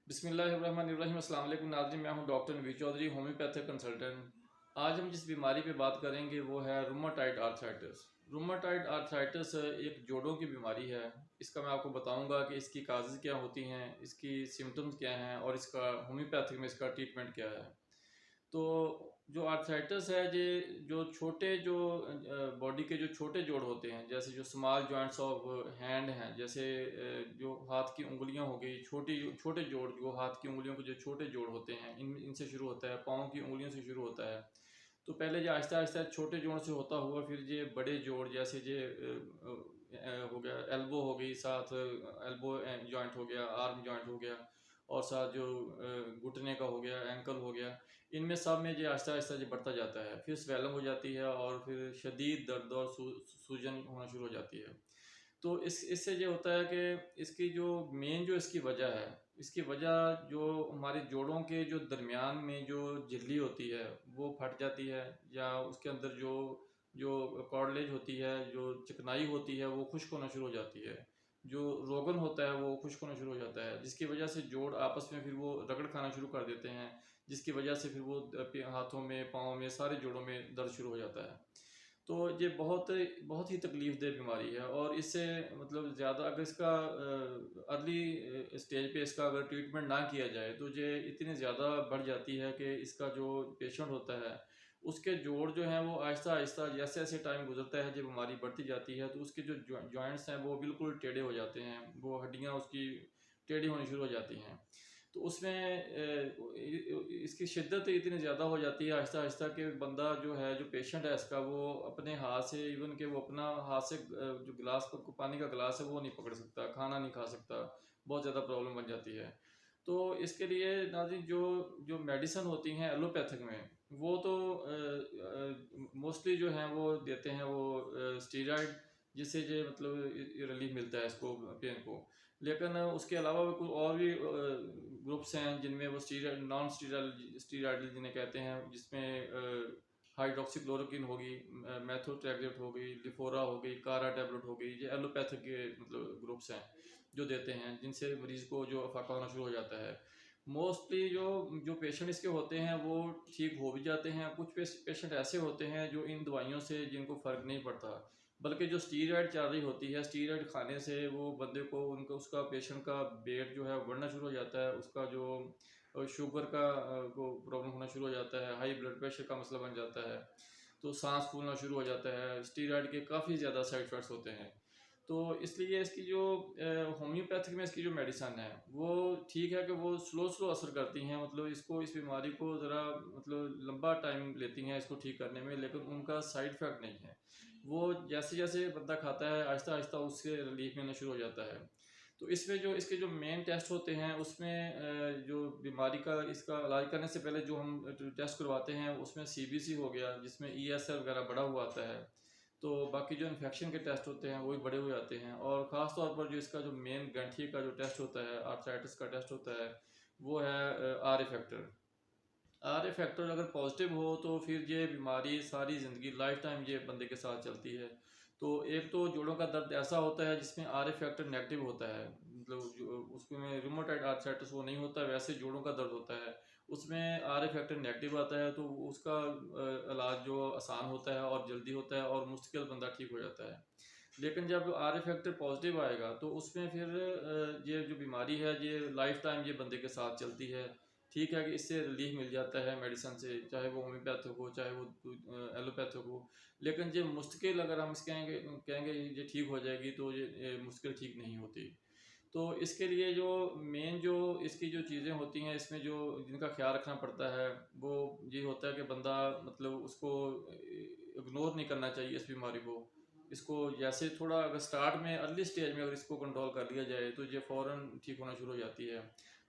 बिस्मिल्लाहिर्रहमानिर्रहीम। अस्सलाम वालेकुम नाज़रीन, मैं हूं doctor Naveed Chaudhary, homeopathic consultant. आज हम जिस बीमारी पे बात करेंगे वो है रूमेटॉइड आर्थराइटिस। रूमेटॉइड आर्थराइटिस एक जोड़ों की बीमारी है। इसका मैं आपको बताऊंगा कि इसकी काजेज़ क्या होती हैं, इसकी सिम्टम्स क्या हैं और इसका होम्योपैथिक में इसका ट्रीटमेंट क्या है। तो जो आर्थराइटिस है ये जो छोटे जो बॉडी के जो छोटे जोड़ होते हैं, जैसे जो स्मॉल जॉइंट्स ऑफ हैंड हैं, जैसे जो हाथ की उंगलियां हो गई, छोटे जोड़ जो हाथ की उंगलियों के जो छोटे जोड़ होते हैं इनसे शुरू होता है, पाँव की उंगलियों से शुरू होता है। तो पहले ये आहिस्ता आहिस्ता छोटे जोड़ से होता हुआ फिर ये बड़े जोड़ जैसे ये हो गया, एल्बो हो गई, साथ एल्बो जॉइंट हो गया, आर्म जॉइंट हो गया और साथ जो घुटने का हो गया, एंकल हो गया, इनमें सब में जो आहिस्ता आहिस्ता जो बढ़ता जाता है, फिर स्वेलिंग हो जाती है और फिर शदीद दर्द और सूजन होना शुरू हो जाती है। तो इससे ये होता है कि इसकी जो मेन जो इसकी वजह है, इसकी वजह जो हमारे जोड़ों के जो दरमियान में जो झिल्ली होती है वो फट जाती है, या उसके अंदर जो जो कॉर्डलेज होती है, जो चिकनाई होती है वो खुश्क होना शुरू हो जाती है, जो रोगन होता है वो खुश्क होना शुरू हो जाता है, जिसकी वजह से जोड़ आपस में फिर वो रगड़ खाना शुरू कर देते हैं, जिसकी वजह से फिर वो हाथों में, पाँव में, सारे जोड़ों में दर्द शुरू हो जाता है। तो ये बहुत बहुत ही तकलीफ दह बीमारी है और इससे मतलब ज़्यादा अगर इसका अर्ली स्टेज पे इसका अगर ट्रीटमेंट ना किया जाए तो ये इतनी ज़्यादा बढ़ जाती है कि इसका जो पेशेंट होता है उसके जोड़ जो हैं वो आहिस्ता आहिस्ता जैसे जैसे टाइम गुजरता है, जब बीमारी बढ़ती जाती है तो उसके जो जॉइंट्स हैं वो बिल्कुल टेढ़े हो जाते हैं, वो हड्डियाँ उसकी टेढ़ी होनी शुरू हो जाती हैं। तो उसमें इसकी शिद्दत इतनी ज़्यादा हो जाती है आहिस्ता आहिस्ता कि बंदा जो है, जो पेशेंट है इसका, वो अपने हाथ से, इवन कि वो अपना हाथ से जो गिलास पानी का गिलास है वो नहीं पकड़ सकता, खाना नहीं खा सकता, बहुत ज़्यादा प्रॉब्लम बन जाती है। तो इसके लिए नाज़रीन जो जो मेडिसिन होती हैं एलोपैथिक में वो तो मोस्टली जो हैं वो देते हैं वो स्टीरॉयड, जिससे जो मतलब रिलीफ मिलता है इसको, पेन को। लेकिन उसके अलावा भी कुछ और भी ग्रुप्स हैं जिनमें वो स्टीरॉयड, नॉन स्टीरॉयडल जिन्हें कहते हैं, जिसमें हाइड्रोक्सीक्लोरोक्विन होगी, मेथोट्रेक्सेट हो गई, लिफोरा हो गई, कारा टैबलेट हो गई, ये एलोपैथिक के मतलब ग्रुप्स हैं जो देते हैं, जिनसे मरीज़ को जो अफाका होना शुरू हो जाता है। मोस्टली जो जो पेशेंट इसके होते हैं वो ठीक हो भी जाते हैं, कुछ पेशेंट ऐसे होते हैं जो इन दवाइयों से जिनको फ़र्क नहीं पड़ता, बल्कि जो स्टीरॉयड चल रही होती है, स्टीरॉयड खाने से वो बंदे को, उनको, उसका पेशेंट का वेट जो है बढ़ना शुरू हो जाता है, उसका जो शुगर का को प्रॉब्लम होना शुरू हो जाता है, हाई ब्लड प्रेशर का मसला बन जाता है, तो सांस फूलना शुरू हो जाता है। स्टीरॉयड के काफ़ी ज़्यादा साइड इफ़ेक्ट्स होते हैं। तो इसलिए इसकी जो होम्योपैथिक में इसकी जो मेडिसन है वो ठीक है कि वो स्लो स्लो असर करती हैं, मतलब इसको, इस बीमारी को ज़रा मतलब लंबा टाइम लेती हैं इसको ठीक करने में, लेकिन उनका साइड इफ़ेक्ट नहीं है। वो जैसे जैसे बंदा खाता है आहिस्ता आहिस्ता उससे रिलीफ मिलना शुरू हो जाता है। तो इसमें जो इसके जो मेन टेस्ट होते हैं उसमें जो बीमारी का, इसका इलाज करने से पहले जो हम टेस्ट करवाते हैं उसमें सीबीसी हो गया, जिसमें ईएसएल वगैरह बढ़ा हुआ आता है। तो बाकी जो इन्फेक्शन के टेस्ट होते हैं वो भी बड़े हुए आते हैं, और ख़ास तौर पर जो इसका जो मेन गंठिए का जो टेस्ट होता है, आर्थराइटिस का टेस्ट होता है, वो है R A factor. R A factor अगर पॉजिटिव हो तो फिर ये बीमारी सारी ज़िंदगी, लाइफ टाइम ये बंदे के साथ चलती है। तो एक तो जोड़ों का दर्द ऐसा होता है जिसमें आर ए फैक्टर नेगेटिव होता है, मतलब उसमें रूमेटॉइड आर्थराइटिस वो नहीं होता, वैसे जोड़ों का दर्द होता है, उसमें आर ए फैक्टर नेगेटिव आता है, तो उसका इलाज जो आसान होता है और जल्दी होता है और मुश्किल बंदा ठीक हो जाता है। लेकिन जब आर ए फैक्टर पॉजिटिव आएगा तो उसमें फिर ये जो बीमारी है ये लाइफ टाइम ये बंदे के साथ चलती है। ठीक है कि इससे रिलीफ मिल जाता है मेडिसिन से, चाहे वो होम्योपैथिक हो चाहे वो एलोपैथिक हो, लेकिन ये मुश्किल अगर हम इस कहेंगे कहेंगे ये ठीक हो जाएगी तो ये मुश्किल ठीक नहीं होती। तो इसके लिए जो मेन जो इसकी जो चीज़ें होती हैं इसमें जो जिनका ख्याल रखना पड़ता है वो ये होता है कि बंदा मतलब उसको इग्नोर नहीं करना चाहिए इस बीमारी को। इसको जैसे थोड़ा अगर स्टार्ट में, अर्ली स्टेज में अगर इसको कंट्रोल कर लिया जाए तो ये फ़ौरन ठीक होना शुरू हो जाती है।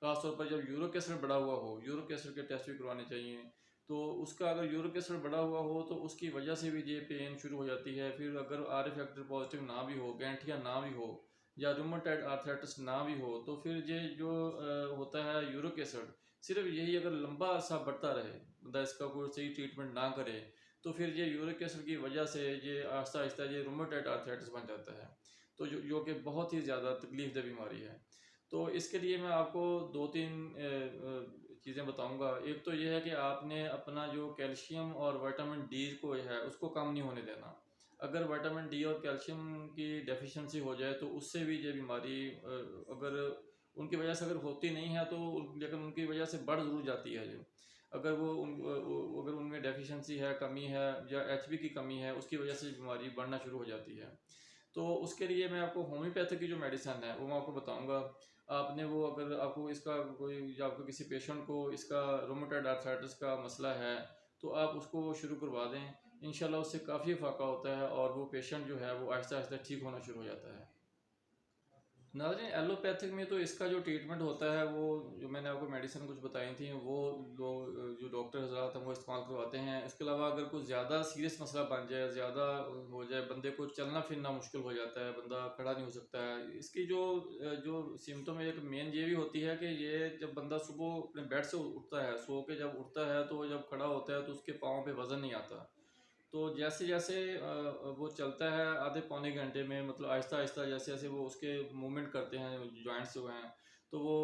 खासतौर पर जब यूरिक एसिड बढ़ा हुआ हो, यूरिक एसिड के टेस्ट भी करवाने चाहिए। तो उसका अगर यूरिक एसिड बढ़ा हुआ हो तो उसकी वजह से भी ये पेन शुरू हो जाती है। फिर अगर आर ए फैक्टर पॉजिटिव ना भी हो, गैंठिया ना भी हो, या रूमेटॉइड आर्थराइटिस ना भी हो, तो फिर ये जो होता है यूरिक एसिड, सिर्फ यही अगर लंबा अरसा बढ़ता रहे, मतलब इसका कोई सही ट्रीटमेंट ना करे, तो फिर ये यूरिक एसिड की वजह से ये आहिस्ता आहिस्ता ये रूमेटॉइड आर्थराइटिस बन जाता है। तो जो जो कि बहुत ही ज़्यादा तकलीफ दह बीमारी है। तो इसके लिए मैं आपको दो तीन चीज़ें बताऊंगा। एक तो ये है कि आपने अपना जो कैल्शियम और विटामिन डी को है उसको कम नहीं होने देना। अगर विटामिन डी और कैल्शियम की डेफिशिएंसी हो जाए तो उससे भी ये बीमारी अगर उनकी वजह से अगर होती नहीं है तो लेकिन उनकी वजह से बढ़ ज़रूर जाती है। ये अगर अगर उनमें डेफिशिएंसी है, कमी है या एचबी की कमी है, उसकी वजह से बीमारी बढ़ना शुरू हो जाती है। तो उसके लिए मैं आपको होम्योपैथिक की जो मेडिसिन है वो मैं आपको बताऊंगा। आपने वो अगर आपको इसका कोई या आपको किसी पेशेंट को इसका रोमेटॉइड आर्थराइटिस का मसला है तो आप उसको वो शुरू करवा दें। इंशाल्लाह उससे काफ़ी फ़ायदा होता है और वो पेशेंट जो है वो आहिस्ता आहिस्ता ठीक होना शुरू हो जाता है। नाज़रीन, एलोपैथिक में तो इसका जो ट्रीटमेंट होता है वो जो मैंने आपको मेडिसिन कुछ बताई थी वो लोग जो डॉक्टर हजरात हैं वो इस्तेमाल करवाते हैं। इसके अलावा अगर कुछ ज़्यादा सीरियस मसला बन जाए, ज़्यादा हो जाए, बंदे को चलना फिरना मुश्किल हो जाता है, बंदा खड़ा नहीं हो सकता है, इसकी जो जो सिम्टम एक मेन ये भी होती है कि ये जब बंदा सुबह अपने बेड से उठता है, सो के जब उठता है तो जब खड़ा होता है तो उसके पाँव पे वज़न नहीं आता। तो जैसे जैसे वो चलता है आधे पौने घंटे में, मतलब आहिस्ता आहिस्ता जैसे जैसे वो उसके मूवमेंट करते हैं जॉइंट्स जो हैं, तो वो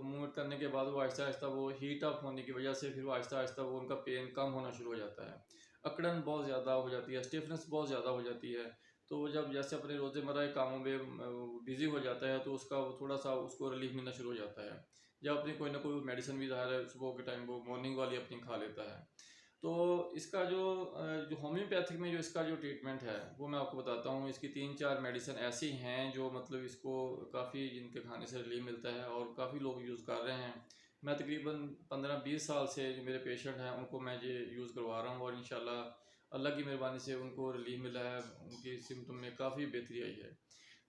मूवमेंट करने के बाद वो आहिस्ता आहिस्ता वो हीट अप होने की वजह से फिर वो आहिस्ता आहिस्ता वो उनका पेन कम होना शुरू हो जाता है। अकड़न बहुत ज़्यादा हो जाती है, स्टिफनेस बहुत ज़्यादा हो जाती है। तो वो जब जैसे अपने रोज़मर्रा के कामों में बिज़ी हो जाता है तो उसका वो थोड़ा सा उसको रिलीफ मिलना शुरू हो जाता है। जब अपनी कोई ना कोई मेडिसिन भी ज़ाहिर है सुबह के टाइम वो मॉर्निंग वाली अपनी खा लेता है। तो इसका जो होम्योपैथिक में जो इसका जो ट्रीटमेंट है वो मैं आपको बताता हूँ। इसकी तीन चार मेडिसिन ऐसी हैं जो मतलब इसको काफ़ी जिनके खाने से रिलीफ मिलता है और काफ़ी लोग यूज़ कर रहे हैं। मैं तकरीबन 15-20 साल से जो मेरे पेशेंट हैं उनको मैं ये यूज़ करवा रहा हूँ और इंशाल्लाह अल्लाह की मेहरबानी से उनको रिलीफ मिला है, उनकी सिम्टम में काफ़ी बेहतरी आई है।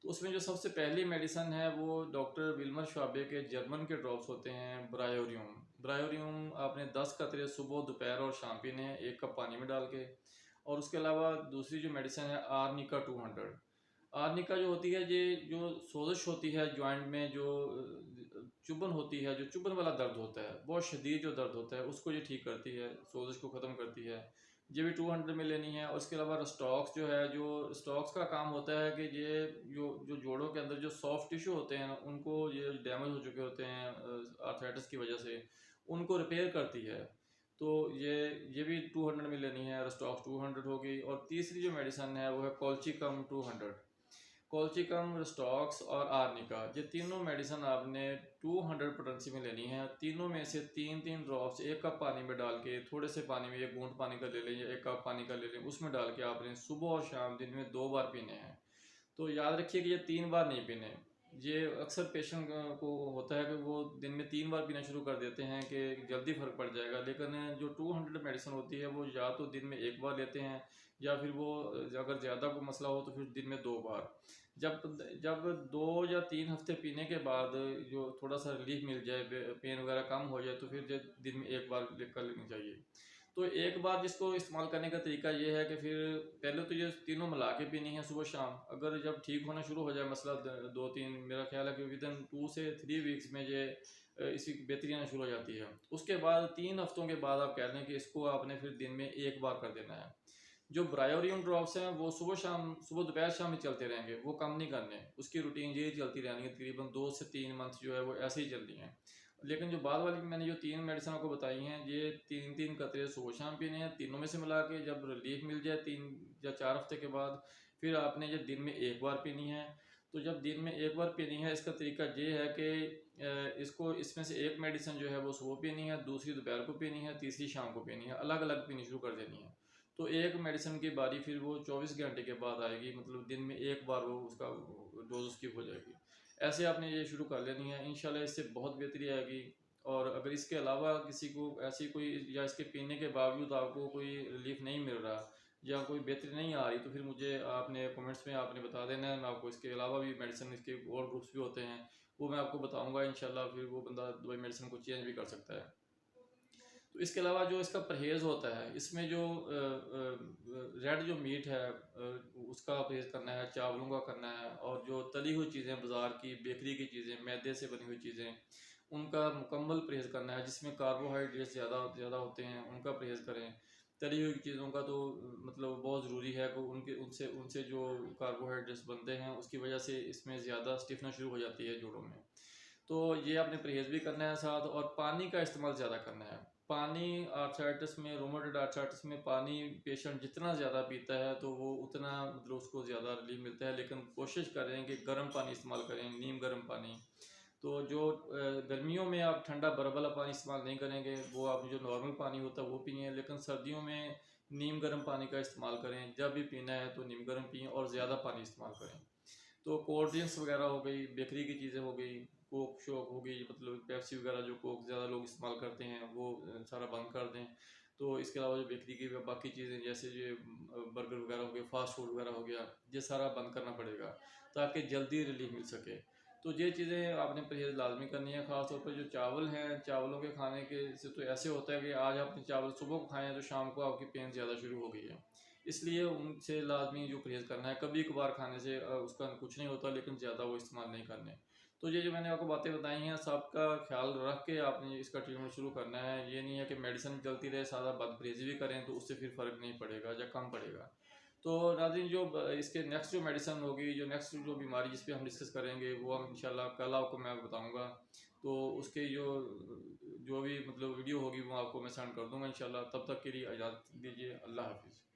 तो उसमें जो सबसे पहली मेडिसन है वो डॉक्टर विल्मर श्वाबे के जर्मन के ड्रॉप्स होते हैं, ब्रायोरियम। ब्रायोरियम आपने 10 कतरे सुबह, दोपहर और शाम पीने हैं, एक कप पानी में डाल के। और उसके अलावा दूसरी जो मेडिसिन है आर्निका 200। आर्निका जो होती है ये जो सोजिश होती है जॉइंट में, जो चुभन होती है, जो चुभन वाला दर्द होता है, बहुत शदीद जो दर्द होता है उसको ये ठीक करती है, सोजिश को ख़त्म करती है। ये भी 200 में लेनी है। और उसके अलावा स्टॉक्स जो है, जो स्टॉक्स का काम होता है कि ये जो जो जोड़ों के अंदर जो सॉफ्ट टिश्यू होते हैं उनको, ये डैमेज हो चुके होते हैं आर्थराइटिस की वजह से, उनको रिपेयर करती है। तो ये भी 200 में लेनी है, स्टॉक्स 200 होगी। और तीसरी जो मेडिसन है वो है कॉल्चिकम 200। कोल्चिकम, स्टॉक्स और आर्निका, ये तीनों मेडिसिन आपने 200 पोटेंसी में लेनी है। तीनों में से तीन तीन ड्रॉप्स एक कप पानी में डाल के, थोड़े से पानी में एक बूंद पानी का ले लें या एक कप पानी का ले लें, उसमें डाल के आपने सुबह और शाम दिन में 2 बार पीने हैं। तो याद रखिए कि ये 3 बार नहीं पीने। ये अक्सर पेशेंट को होता है कि वो दिन में 3 बार पीना शुरू कर देते हैं कि जल्दी फ़र्क पड़ जाएगा, लेकिन जो 200 मेडिसिन होती है वो या तो दिन में 1 बार लेते हैं या फिर वो अगर ज़्यादा कोई मसला हो तो फिर दिन में 2 बार। जब जब 2 या 3 हफ्ते पीने के बाद जो थोड़ा सा रिलीफ मिल जाए, पेन वगैरह कम हो जाए, तो फिर दिन में 1 बार कर लेनी चाहिए। तो एक बार जिसको इस्तेमाल करने का तरीका ये है कि फिर पहले तो ये तीनों मिला के पीनी है सुबह शाम। अगर जब ठीक होना शुरू हो जाए मसला, 2-3, मेरा ख्याल है कि विदिन 2 से 3 वीक्स में ये इसकी बेहतरी आना शुरू हो जाती है। उसके बाद 3 हफ्तों के बाद आप कह लें कि इसको आपने फिर दिन में 1 बार कर देना है। जो ब्रायोरियम ड्रॉप्स हैं वो सुबह शाम, सुबह दोपहर शाम ही चलते रहेंगे, वो कम नहीं करने। उसकी रूटीन यही चलती रहनी है, तकरीबन 2 से 3 मंथ जो है वो ऐसे ही चलनी है। लेकिन जो बाद वाली मैंने जो 3 मेडिसिन आपको बताई हैं, ये 3-3 कतरे सुबह शाम पीने हैं। तीनों में से मिला के जब रिलीफ मिल जाए 3 या 4 हफ्ते के बाद, फिर आपने ये दिन में 1 बार पीनी है। तो जब दिन में 1 बार पीनी है, इसका तरीका ये है कि इसको इसमें से एक मेडिसिन जो है वो सुबह पीनी है, दूसरी दोपहर को पीनी है, तीसरी शाम को पीनी है, अलग अलग पीनी शुरू कर देनी है। तो एक मेडिसिन की बारी फिर वो 24 घंटे के बाद आएगी, मतलब दिन में 1 बार वो उसका डोज उसकी हो जाएगी। ऐसे आपने ये शुरू कर लेनी है, इंशाल्लाह इससे बहुत बेहतरी आएगी। और अगर इसके अलावा किसी को ऐसी कोई, या इसके पीने के बावजूद आपको कोई रिलीफ नहीं मिल रहा या कोई बेहतरी नहीं आ रही, तो फिर मुझे आपने कमेंट्स में आपने बता देना है। मैं आपको इसके अलावा भी मेडिसिन, इसके और ग्रुप्स भी होते हैं, वो मैं आपको बताऊंगा इंशाल्लाह। फिर वो बंदा दवाई मेडिसिन को चेंज भी कर सकता है। तो इसके अलावा जो इसका परहेज़ होता है, इसमें जो रेड जो मीट है उसका परहेज़ करना है, चावलों का करना है, और जो तली हुई चीज़ें, बाज़ार की बेकरी की चीज़ें, मैदे से बनी हुई चीज़ें, उनका मुकम्मल परहेज़ करना है। जिसमें कार्बोहाइड्रेट ज़्यादा ज़्यादा होते हैं उनका परहेज़ करें। तली हुई चीज़ों का तो मतलब बहुत ज़रूरी है कि उनके उनसे उनसे जो कार्बोहाइड्रेट्स बनते हैं उसकी वजह से इसमें ज़्यादा स्टिफनेस शुरू हो जाती है जोड़ों में। तो ये आपने परहेज़ भी करना है साथ, और पानी का इस्तेमाल ज़्यादा करना है। पानी आर्थराइटिस में, रूमेटॉइड आर्थराइटिस में पानी पेशेंट जितना ज़्यादा पीता है तो वो उतना मतलब उसको ज़्यादा रिलीफ मिलता है। लेकिन कोशिश करें कि गर्म पानी इस्तेमाल करें, नीम गर्म पानी। तो जो गर्मियों में आप ठंडा बर्फ़ वाला पानी इस्तेमाल नहीं करेंगे, वो आप जो नॉर्मल पानी होता है वो पिएँ। लेकिन सर्दियों में नीम गर्म पानी का इस्तेमाल करें, जब भी पीना है तो नीम गर्म पिएँ और ज़्यादा पानी इस्तेमाल करें। तो कोल्ड ड्रिंक्स वगैरह हो गई, बेकरी की चीज़ें हो गई, कोक शोक हो गई, मतलब पेप्सी वगैरह जो कोक ज़्यादा लोग इस्तेमाल करते हैं वो सारा बंद कर दें। तो इसके अलावा जो बेकरी की बाकी चीज़ें जैसे ये बर्गर वगैरह हो गए, फास्ट फूड वगैरह हो गया, ये सारा बंद करना पड़ेगा ताकि जल्दी रिलीफ मिल सके। तो ये चीज़ें आपने परहेज़ लाजमी करनी है। ख़ास तौर पर जो चावल हैं, चावलों के खाने के से तो ऐसे होता है कि आज आपने चावल सुबह को खाए हैं तो शाम को आपकी पेन ज़्यादा शुरू हो गई है। इसलिए उनसे लाजमी जो परहेज़ करना है, कभी कभार खाने से उसका कुछ नहीं होता, लेकिन ज़्यादा वो इस्तेमाल नहीं करने। तो ये जो मैंने आपको बातें बताई हैं, सबका ख्याल रख के आपने इसका ट्रीटमेंट शुरू करना है। ये नहीं है कि मेडिसिन चलती रहे, सारा बदपरहेज़ी भी करें तो उससे फिर फ़र्क नहीं पड़ेगा या कम पड़ेगा। तो नाज़रीन, जो इसके नेक्स्ट जो मेडिसिन होगी, जो नेक्स्ट जो बीमारी जिस पे हम डिस्कस करेंगे, वो हम इंशाल्लाह कल आपको मैं बताऊँगा। तो उसके जो जो भी मतलब वीडियो होगी वो आपको मैं सेंड कर दूँगा इंशाल्लाह। तब तक के लिए इजाज़त दीजिए। अल्लाह हाफ़िज़।